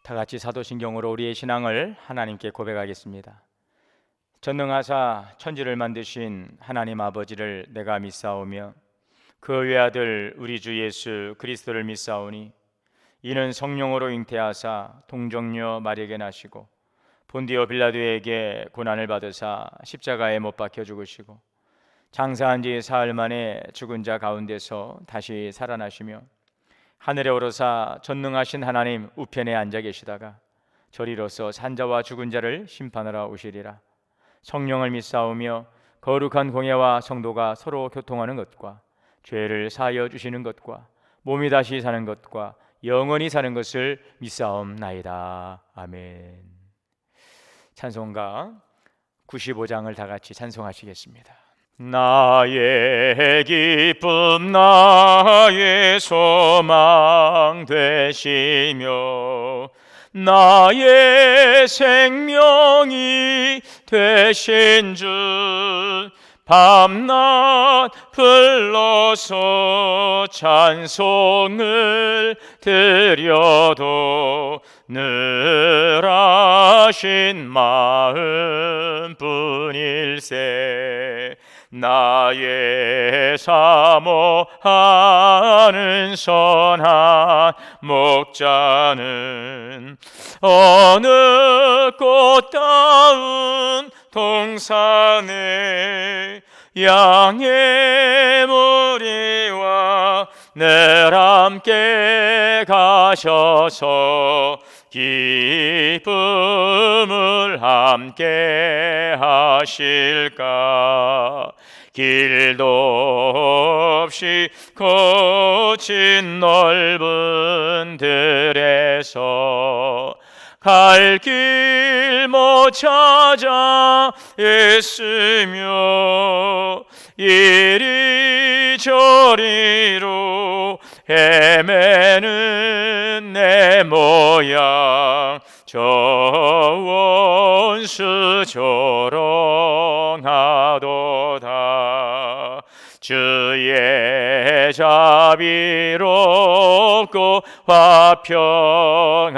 다 같이 사도신경으로 우리의 신앙을 하나님께 고백하겠습니다. 전능하사 천지를 만드신 하나님 아버지를 내가 믿사오며 그 외아들 우리 주 예수 그리스도를 믿사오니 이는 성령으로 잉태하사 동정녀 마리에게 나시고 본디오 빌라도에게 고난을 받으사 십자가에 못 박혀 죽으시고 장사한 지 사흘 만에 죽은 자 가운데서 다시 살아나시며 하늘에 오르사 전능하신 하나님 우편에 앉아 계시다가 저리로서 산자와 죽은 자를 심판하러 오시리라. 성령을 믿사오며 거룩한 공예와 성도가 서로 교통하는 것과 죄를 사하여 주시는 것과 몸이 다시 사는 것과 영원히 사는 것을 믿사옵나이다. 아멘. 찬송가 95장을 다 같이 찬송하시겠습니다. 나의 기쁨 나의 소망 되시며 나의 생명이 되신 주 밤낮 불러서 찬송을 드려도 늘 하신 마음뿐일세. 나의 사모하는 선한 목자는 어느 꽃다운 동산에 양의 무리와 늘 함께 가셔서 기쁨을 함께 하실까. 길도 없이 거친 넓은 들에서 갈 길 못 찾아 애쓰며 이리저리로 헤매는 내 모양 저 원수 조롱하도다. 주의 자비롭고 화평한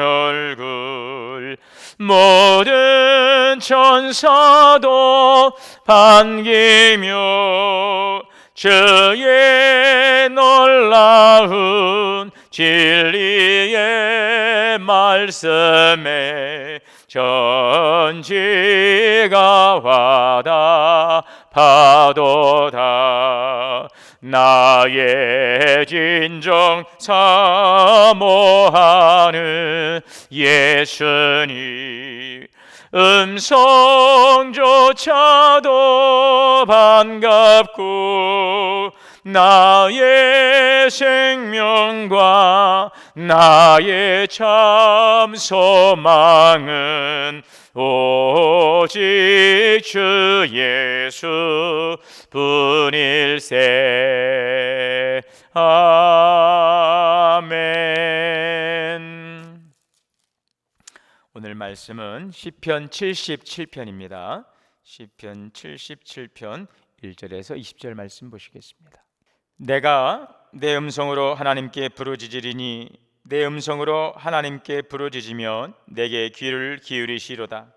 얼굴 모든 천사도 반기며 주의 놀라운 진리의 말씀에 전지가 화답하도다. 나의 진정 사모하는 예수님 음성조차도 반갑고 나의 생명과 나의 참 소망은 오직 주 예수 뿐일세. 아멘. 오늘 말씀은 시편 77편입니다. 시편 77편 1절에서 20절 말씀 보시겠습니다. 내가 내 음성으로 하나님께 부르짖으리니 내 음성으로 하나님께 부르짖으면 내게 귀를 기울이시로다.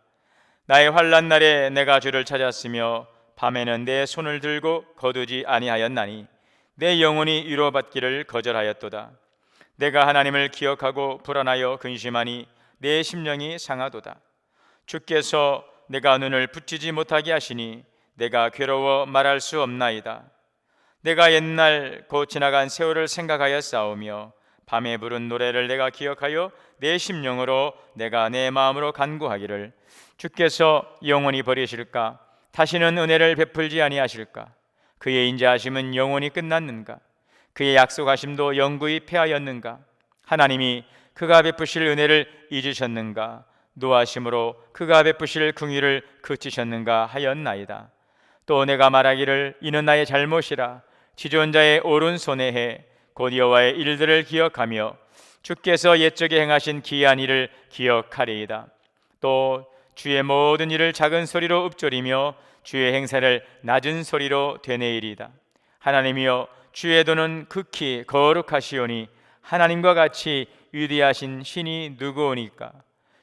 나의 환난 날에 내가 주를 찾았으며 밤에는 내 손을 들고 거두지 아니하였나니 내 영혼이 위로받기를 거절하였도다. 내가 하나님을 기억하고 불안하여 근심하니 내 심령이 상하도다. 주께서 내가 눈을 붙이지 못하게 하시니 내가 괴로워 말할 수 없나이다. 내가 옛날 곧 지나간 세월을 생각하여 싸우며 밤에 부른 노래를 내가 기억하여 내 심령으로 내가 내 마음으로 간구하기를 주께서 영원히 버리실까? 다시는 은혜를 베풀지 아니하실까? 그의 인자하심은 영원히 끝났는가? 그의 약속하심도 영구히 패하였는가? 하나님이 그가 베푸실 은혜를 잊으셨는가? 노하심으로 그가 베푸실 긍휼을 그치셨는가 하였나이다. 또 내가 말하기를 이는 나의 잘못이라 지존자의 오른손에 해 곧 여호와의 일들을 기억하며 주께서 옛적에 행하신 기이한 일을 기억하리이다. 또 주의 모든 일을 작은 소리로 읊조리며 주의 행사를 낮은 소리로 되뇌이리이다. 하나님이여 주의 도는 극히 거룩하시오니 하나님과 같이 위대하신 신이 누구오니까?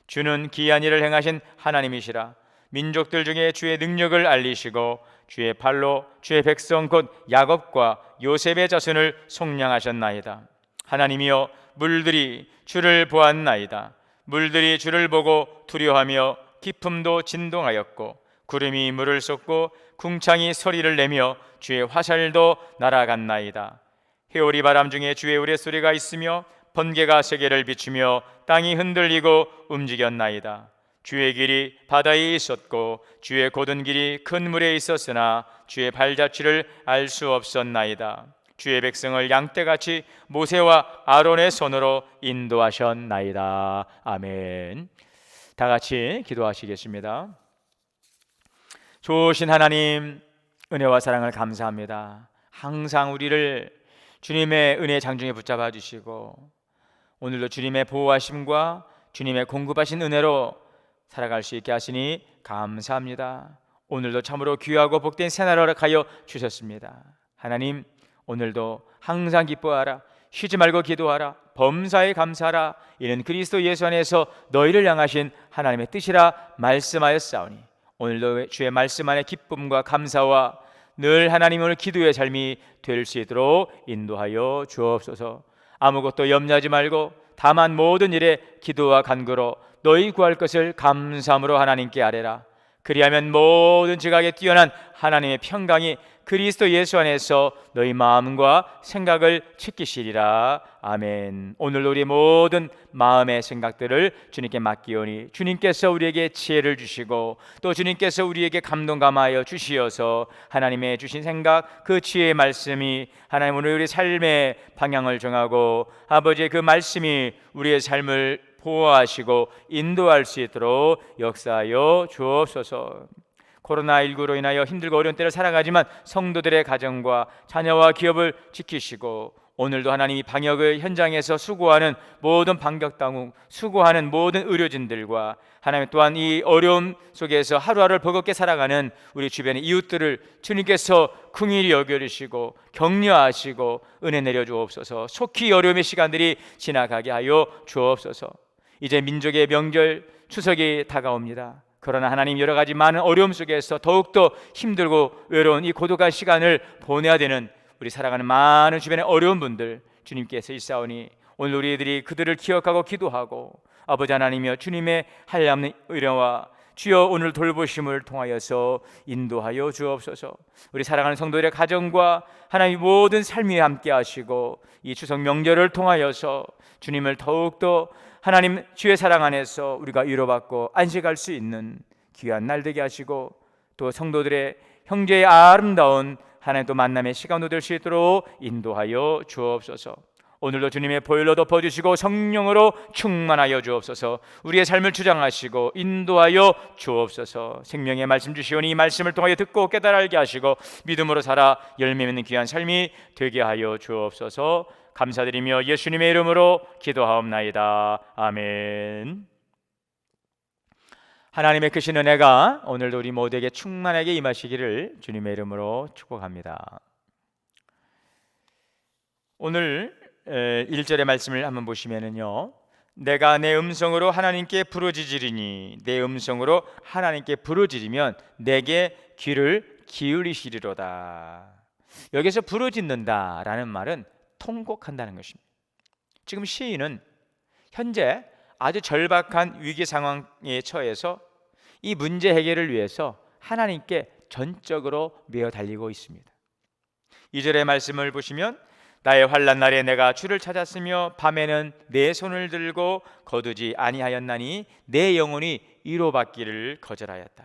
주는 기이한 일을 행하신 하나님이시라. 민족들 중에 주의 능력을 알리시고 주의 팔로 주의 백성 곧 야곱과 요셉의 자손을 속량하셨나이다. 하나님이여, 물들이 주를 보았나이다. 물들이 주를 보고 두려워하며 기품도 진동하였고 구름이 물을 쏟고 궁창이 소리를 내며 주의 화살도 날아갔나이다. 회오리 바람 중에 주의 우레소리가 있으며 번개가 세계를 비추며 땅이 흔들리고 움직였나이다. 주의 길이 바다에 있었고 주의 곧은 길이 큰 물에 있었으나 주의 발자취를 알 수 없었나이다. 주의 백성을 양떼같이 모세와 아론의 손으로 인도하셨나이다. 아멘. 다 같이 기도하시겠습니다. 좋으신 하나님, 은혜와 사랑을 감사합니다. 항상 우리를 주님의 은혜 장중에 붙잡아 주시고 오늘도 주님의 보호하심과 주님의 공급하신 은혜로 살아갈 수 있게 하시니 감사합니다. 오늘도 참으로 귀하고 복된 새날을 허락하여 주셨습니다. 하나님, 오늘도 항상 기뻐하라, 쉬지 말고 기도하라, 범사에 감사하라. 이는 그리스도 예수 안에서 너희를 향하신 하나님의 뜻이라 말씀하였사오니 오늘도 주의 말씀 안에 기쁨과 감사와 늘 하나님을 기도의 삶이 될 수 있도록 인도하여 주옵소서. 아무것도 염려하지 말고 다만 모든 일에 기도와 간구로 너희 구할 것을 감사함으로 하나님께 아뢰라. 그리하면 모든 지각에 뛰어난 하나님의 평강이 그리스도 예수 안에서 너희 마음과 생각을 지키시리라. 아멘. 오늘 우리 모든 마음의 생각들을 주님께 맡기오니 주님께서 우리에게 지혜를 주시고 또 주님께서 우리에게 감동 감하여 주시어서 하나님의 주신 생각, 그 지혜의 말씀이 하나님 오늘 우리 삶의 방향을 정하고 아버지의 그 말씀이 우리의 삶을 보호하시고 인도할 수 있도록 역사하여 주옵소서. 코로나19로 인하여 힘들고 어려운 때를 살아가지만 성도들의 가정과 자녀와 기업을 지키시고 오늘도 하나님이 방역의 현장에서 수고하는 모든 방역당국, 수고하는 모든 의료진들과 하나님 또한 이 어려움 속에서 하루하루를 버겁게 살아가는 우리 주변의 이웃들을 주님께서 긍휼히 여겨주시고 격려하시고 은혜 내려주옵소서. 속히 어려움의 시간들이 지나가게 하여 주옵소서. 이제 민족의 명절 추석이 다가옵니다. 그러나 하나님, 여러 가지 많은 어려움 속에서 더욱더 힘들고 외로운 이 고독한 시간을 보내야 되는 우리 살아가는 많은 주변의 어려운 분들 주님께서 있사오니 오늘 우리들이 그들을 기억하고 기도하고 아버지 하나님이여 주님의 한량없는 은혜와 주여 오늘 돌보심을 통하여서 인도하여 주옵소서. 우리 사랑하는 성도들의 가정과 하나님 모든 삶 위에 함께 하시고 이 추석 명절을 통하여서 주님을 더욱더 하나님 주의 사랑 안에서 우리가 위로받고 안식할 수 있는 귀한 날 되게 하시고 또 성도들의 형제의 아름다운 하나님 또 만남의 시간도 될 수 있도록 인도하여 주옵소서. 오늘도 주님의 보혈로 덮어주시고 성령으로 충만하여 주옵소서. 우리의 삶을 주장하시고 인도하여 주옵소서. 생명의 말씀 주시오니 이 말씀을 통하여 듣고 깨달아 알게 하시고 믿음으로 살아 열매 맺는 귀한 삶이 되게 하여 주옵소서. 감사드리며 예수님의 이름으로 기도하옵나이다. 아멘. 하나님의 크신 은혜가 오늘도 우리 모두에게 충만하게 임하시기를 주님의 이름으로 축복합니다. 오늘 1절의 말씀을 한번 보시면은요, 내가 내 음성으로 하나님께 부르짖으리니, 내 음성으로 하나님께 부르짖으면 내게 귀를 기울이시리로다. 여기서 부르짖는다라는 말은 통곡한다는 것입니다. 지금 시인은 현재 아주 절박한 위기 상황에 처해서 이 문제 해결을 위해서 하나님께 전적으로 매어 달리고 있습니다. 2절의 말씀을 보시면 나의 환난 날에 내가 주를 찾았으며 밤에는 내 손을 들고 거두지 아니하였나니 내 영혼이 위로받기를 거절하였다.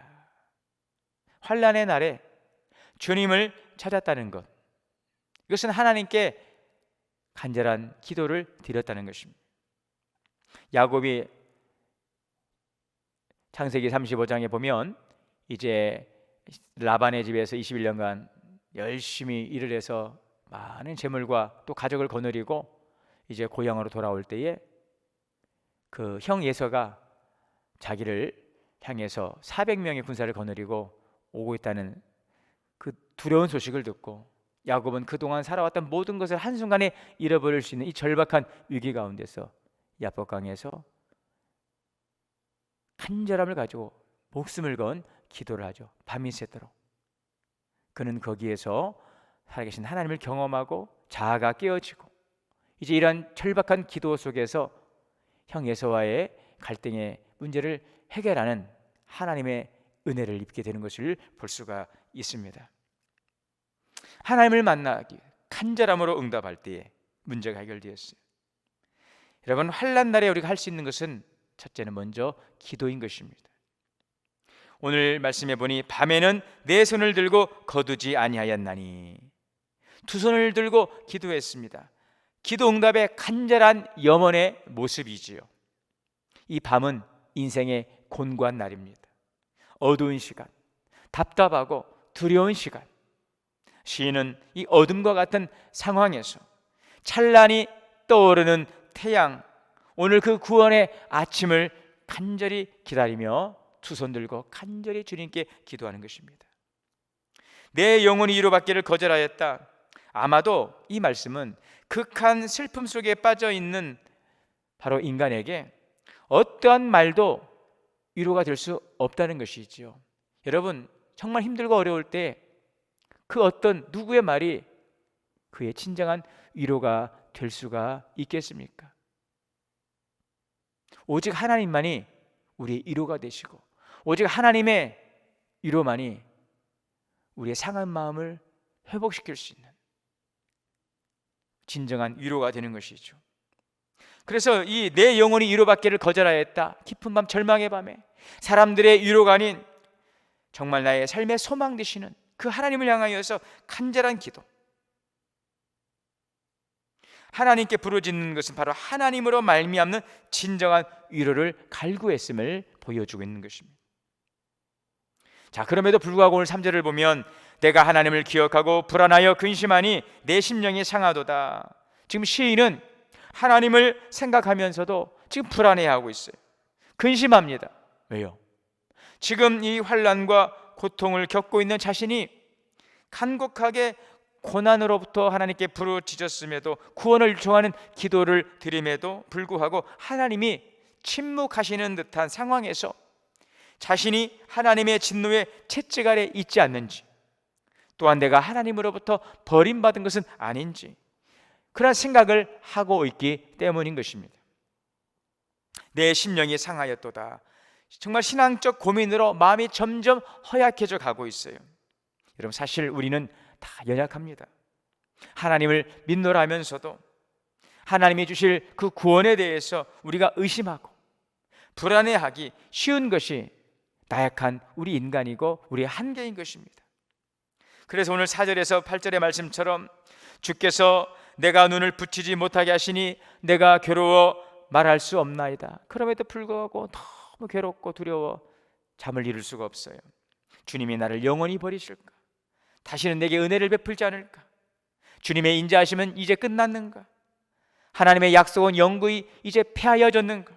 환난의 날에 주님을 찾았다는 것, 이것은 하나님께 간절한 기도를 드렸다는 것입니다. 야곱이 창세기 35장에 보면 이제 라반의 집에서 21년간 열심히 일을 해서 많은 재물과 또 가족을 거느리고 이제 고향으로 돌아올 때에 그 형 예서가 자기를 향해서 400명의 군사를 거느리고 오고 있다는 그 두려운 소식을 듣고 야곱은 그동안 살아왔던 모든 것을 한순간에 잃어버릴 수 있는 이 절박한 위기 가운데서 야복강에서 간절함을 가지고 목숨을 건 기도를 하죠. 밤이 새도록. 그는 거기에서 살아계신 하나님을 경험하고 자아가 깨어지고 이제 이러한 절박한 기도 속에서 형 에서와의 갈등의 문제를 해결하는 하나님의 은혜를 입게 되는 것을 볼 수가 있습니다. 하나님을 만나기 간절함으로 응답할 때에 문제가 해결되었어요. 여러분, 환난 날에 우리가 할 수 있는 것은 첫째는 먼저 기도인 것입니다. 오늘 말씀해 보니 밤에는 내 손을 들고 거두지 아니하였나니, 두 손을 들고 기도했습니다. 기도 응답의 간절한 염원의 모습이지요. 이 밤은 인생의 곤고한 날입니다. 어두운 시간, 답답하고 두려운 시간, 시인은 이 어둠과 같은 상황에서 찬란히 떠오르는 태양, 오늘 그 구원의 아침을 간절히 기다리며 두 손 들고 간절히 주님께 기도하는 것입니다. 내 영혼이 위로받기를 거절하였다. 아마도 이 말씀은 극한 슬픔 속에 빠져 있는 바로 인간에게 어떠한 말도 위로가 될 수 없다는 것이지요. 여러분, 정말 힘들고 어려울 때 그 어떤 누구의 말이 그의 진정한 위로가 될 수가 있겠습니까? 오직 하나님만이 우리의 위로가 되시고, 오직 하나님의 위로만이 우리의 상한 마음을 회복시킬 수 있는 진정한 위로가 되는 것이죠. 그래서 이 내 영혼이 위로받기를 거절하였다. 깊은 밤, 절망의 밤에 사람들의 위로가 아닌 정말 나의 삶의 소망 되시는 그 하나님을 향하여서 간절한 기도, 하나님께 부르짖는 것은 바로 하나님으로 말미암는 진정한 위로를 갈구했음을 보여주고 있는 것입니다. 자, 그럼에도 불구하고 오늘 3절을 보면 내가 하나님을 기억하고 불안하여 근심하니 내 심령이 상하도다. 지금 시인은 하나님을 생각하면서도 지금 불안해하고 있어요. 근심합니다. 왜요? 지금 이 환난과 고통을 겪고 있는 자신이 간곡하게 고난으로부터 하나님께 부르짖었음에도, 구원을 요청하는 기도를 드림에도 불구하고 하나님이 침묵하시는 듯한 상황에서 자신이 하나님의 진노의 채찍 아래 있지 않는지, 또한 내가 하나님으로부터 버림받은 것은 아닌지, 그런 생각을 하고 있기 때문인 것입니다. 내 심령이 상하였도다. 정말 신앙적 고민으로 마음이 점점 허약해져 가고 있어요. 여러분, 사실 우리는 다 연약합니다. 하나님을 믿노라 하면서도 하나님이 주실 그 구원에 대해서 우리가 의심하고 불안해하기 쉬운 것이 나약한 우리 인간이고 우리의 한계인 것입니다. 그래서 오늘 4절에서 8절의 말씀처럼 주께서 내가 눈을 붙이지 못하게 하시니 내가 괴로워 말할 수 없나이다. 그럼에도 불구하고 너무 괴롭고 두려워 잠을 이룰 수가 없어요. 주님이 나를 영원히 버리실까? 다시는 내게 은혜를 베풀지 않을까? 주님의 인자하심은 이제 끝났는가? 하나님의 약속은 영구히 이제 폐하여졌는가?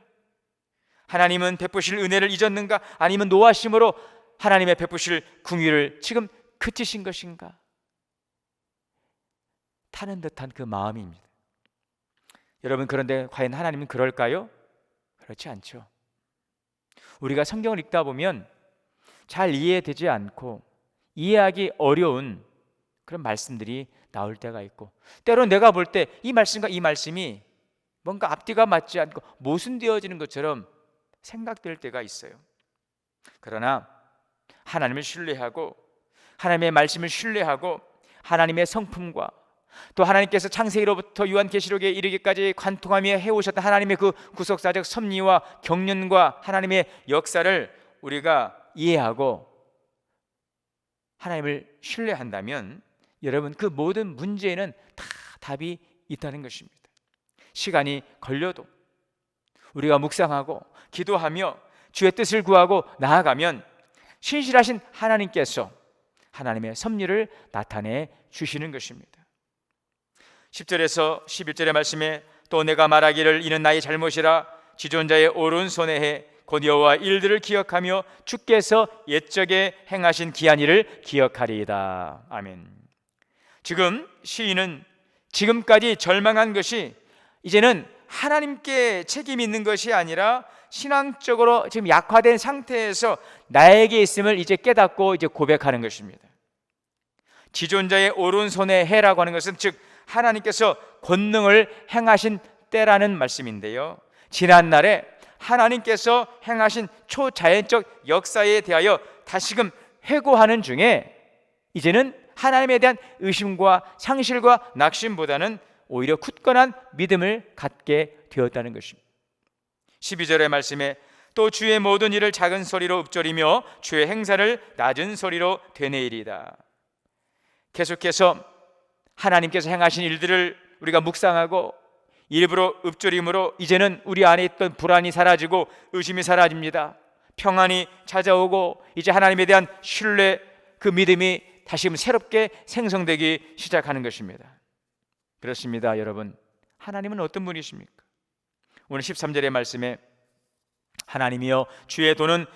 하나님은 베푸실 은혜를 잊었는가? 아니면 노하심으로 하나님의 베푸실 긍휼을 지금 그치신 것인가? 타는 듯한 그 마음입니다. 여러분, 그런데 과연 하나님은 그럴까요? 그렇지 않죠. 우리가 성경을 읽다 보면 잘 이해되지 않고 이해하기 어려운 그런 말씀들이 나올 때가 있고, 때로는 내가 볼 때 이 말씀과 이 말씀이 뭔가 앞뒤가 맞지 않고 모순되어지는 것처럼 생각될 때가 있어요. 그러나 하나님을 신뢰하고 하나님의 말씀을 신뢰하고 하나님의 성품과 또 하나님께서 창세기로부터 요한계시록에 이르기까지 관통하며 해오셨던 하나님의 그 구속사적 섭리와 경륜과 하나님의 역사를 우리가 이해하고 하나님을 신뢰한다면 여러분, 그 모든 문제에는 다 답이 있다는 것입니다. 시간이 걸려도 우리가 묵상하고 기도하며 주의 뜻을 구하고 나아가면 신실하신 하나님께서 하나님의 섭리를 나타내 주시는 것입니다. 10절에서 11절의 말씀에 또 내가 말하기를 이는 나의 잘못이라 지존자의 오른손에 해 곧 여호와 일들을 기억하며 주께서 옛적에 행하신 기한 일을 기억하리이다. 아멘. 지금 시인은 지금까지 절망한 것이 이제는 하나님께 책임이 있는 것이 아니라 신앙적으로 지금 약화된 상태에서 나에게 있음을 이제 깨닫고 이제 고백하는 것입니다. 지존자의 오른손에 해라고 하는 것은 즉 하나님께서 권능을 행하신 때라는 말씀인데요, 지난날에 하나님께서 행하신 초자연적 역사에 대하여 다시금 회고하는 중에 이제는 하나님에 대한 의심과 상실과 낙심보다는 오히려 굳건한 믿음을 갖게 되었다는 것입니다. 12절의 말씀에 또 주의 모든 일을 작은 소리로 읊조리며 주의 행사를 낮은 소리로 되뇌이리다. 계속해서 하나님께서 행하신 일들을 우리가 묵상하고 일부러 읊조림으로 이제는 우리 안에 있던 불안이 사라지고 의심이 사라집니다. 평안이 찾아오고 이제 하나님에 대한 신뢰, 그 믿음이 다시금 새롭게 생성되기 시작하는 것입니다. 그렇습니다. 여러분, 하나님은 어떤 분이십니까? 오늘 13절의 말씀에 하나님이여 주의 도는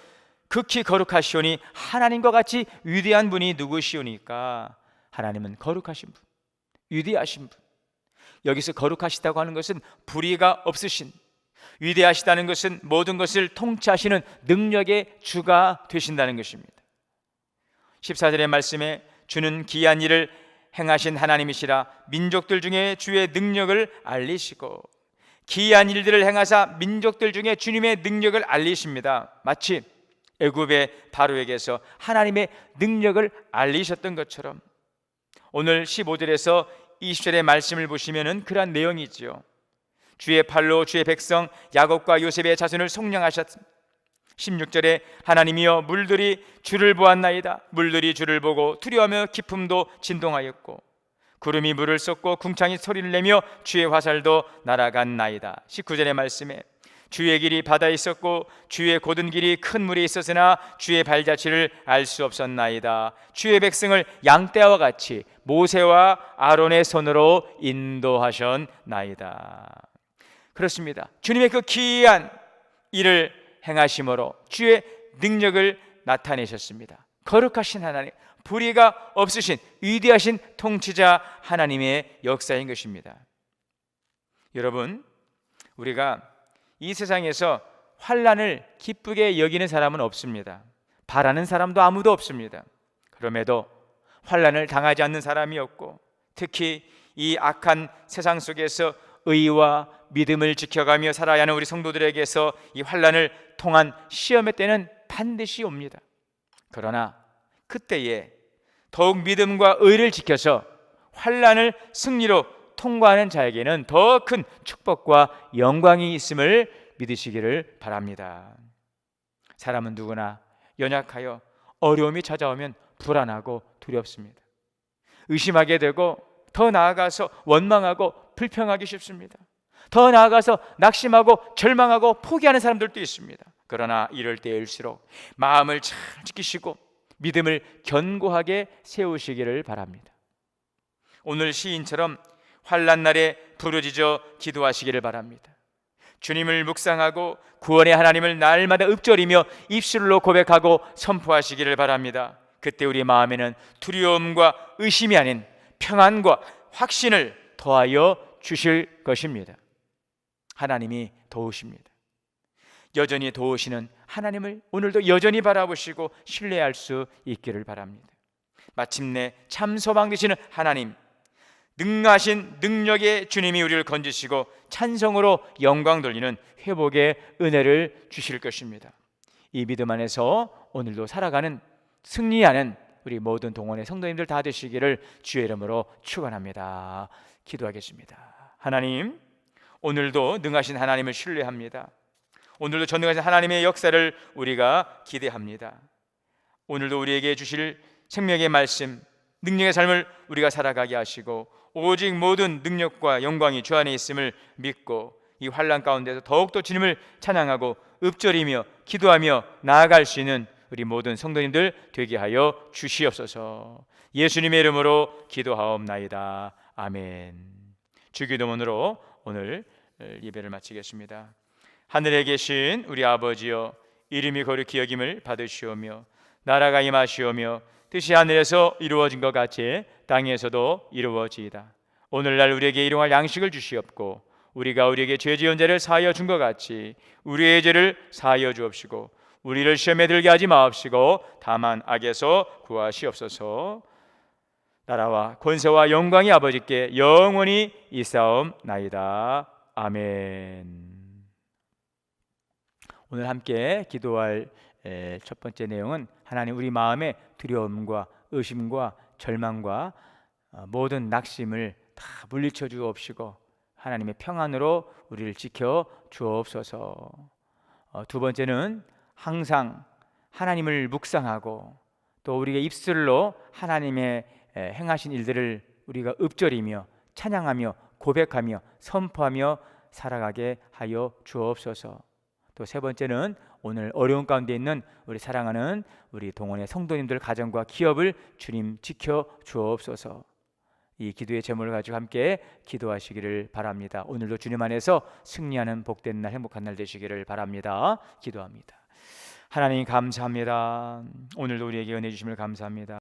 극히 거룩하시오니 하나님과 같이 위대한 분이 누구시오니까. 하나님은 거룩하신 분, 위대하신 분. 여기서 거룩하시다고 하는 것은 불의가 없으신, 위대하시다는 것은 모든 것을 통치하시는 능력의 주가 되신다는 것입니다. 14절의 말씀에 주는 기이한 일을 행하신 하나님이시라 민족들 중에 주의 능력을 알리시고. 기이한 일들을 행하사 민족들 중에 주님의 능력을 알리십니다. 마치 애굽의 바로에게서 하나님의 능력을 알리셨던 것처럼 오늘 15절에서 20절의 말씀을 보시면 그러한 내용이지요. 주의 팔로 주의 백성 야곱과 요셉의 자손을 속량하셨습니다. 16절에 하나님이여 물들이 주를 보았나이다. 물들이 주를 보고 두려워하며 기품도 진동하였고 구름이 물을 쏟고 궁창이 소리를 내며 주의 화살도 날아갔나이다. 19절의 말씀에 주의 길이 바다에 있었고 주의 곧은 길이 큰 물에 있었으나 주의 발자취를 알 수 없었나이다. 주의 백성을 양떼와 같이 모세와 아론의 손으로 인도하셨나이다. 그렇습니다. 주님의 그 기이한 일을 행하심으로 주의 능력을 나타내셨습니다. 거룩하신 하나님, 불의가 없으신 위대하신 통치자 하나님의 역사인 것입니다. 여러분, 우리가 이 세상에서 환난을 기쁘게 여기는 사람은 없습니다. 바라는 사람도 아무도 없습니다. 그럼에도 환난을 당하지 않는 사람이 없고, 특히 이 악한 세상 속에서 의와 믿음을 지켜가며 살아야 하는 우리 성도들에게서 이 환난을 통한 시험의 때는 반드시 옵니다. 그러나 그때에 더욱 믿음과 의를 지켜서 환난을 승리로 통과하는 자에게는 더 큰 축복과 영광이 있음을 믿으시기를 바랍니다. 사람은 누구나 연약하여 어려움이 찾아오면 불안하고 두렵습니다. 의심하게 되고 더 나아가서 원망하고 불평하기 쉽습니다. 더 나아가서 낙심하고 절망하고 포기하는 사람들도 있습니다. 그러나 이럴 때일수록 마음을 잘 지키시고 믿음을 견고하게 세우시기를 바랍니다. 오늘 시인처럼 환난 날에 부르짖어 기도하시기를 바랍니다. 주님을 묵상하고 구원의 하나님을 날마다 읊조리며 입술로 고백하고 선포하시기를 바랍니다. 그때 우리 마음에는 두려움과 의심이 아닌 평안과 확신을 더하여 주실 것입니다. 하나님이 도우십니다. 여전히 도우시는 하나님을 오늘도 여전히 바라보시고 신뢰할 수 있기를 바랍니다. 마침내 참 소망 되시는 하나님, 능하신 능력의 주님이 우리를 건지시고 찬송으로 영광 돌리는 회복의 은혜를 주실 것입니다. 이 믿음 안에서 오늘도 살아가는 승리하는 우리 모든 동원의 성도님들 다 되시기를 주의 이름으로 축원합니다. 기도하겠습니다. 하나님, 오늘도 능하신 하나님을 신뢰합니다. 오늘도 전능하신 하나님의 역사를 우리가 기대합니다. 오늘도 우리에게 주실 생명의 말씀, 능력의 삶을 우리가 살아가게 하시고 오직 모든 능력과 영광이 주 안에 있음을 믿고 이 환난 가운데서 더욱더 주님을 찬양하고 읊조리며 기도하며 나아갈 수 있는 우리 모든 성도님들 되게 하여 주시옵소서. 예수님의 이름으로 기도하옵나이다. 아멘. 주기도문으로 오늘 예배를 마치겠습니다. 하늘에 계신 우리 아버지여, 이름이 거룩히 여김을 받으시오며 나라가 임하시오며 뜻이 하늘에서 이루어진 것 같이 땅에서도 이루어지이다. 오늘날 우리에게 일용할 양식을 주시옵고 우리가 우리에게 죄 지은 자를 사하여 준 것 같이 우리의 죄를 사하여 주옵시고 우리를 시험에 들게 하지 마옵시고 다만 악에서 구하시옵소서. 나라와 권세와 영광이 아버지께 영원히 있사옵나이다. 아멘. 오늘 함께 기도할 첫 번째 내용은 하나님 우리 마음의 두려움과 의심과 절망과 모든 낙심을 다 물리쳐 주옵시고 하나님의 평안으로 우리를 지켜 주옵소서. 두 번째는 항상 하나님을 묵상하고 또 우리의 입술로 하나님의 행하신 일들을 우리가 읊조리며 찬양하며 고백하며 선포하며 살아가게 하여 주옵소서. 또 세 번째는 오늘 어려운 가운데 있는 우리 사랑하는 우리 동원의 성도님들 가정과 기업을 주님 지켜 주옵소서. 이 기도의 제목을 가지고 함께 기도하시기를 바랍니다. 오늘도 주님 안에서 승리하는 복된 날, 행복한 날 되시기를 바랍니다. 기도합니다. 하나님 감사합니다. 오늘도 우리에게 은혜 주심을 감사합니다.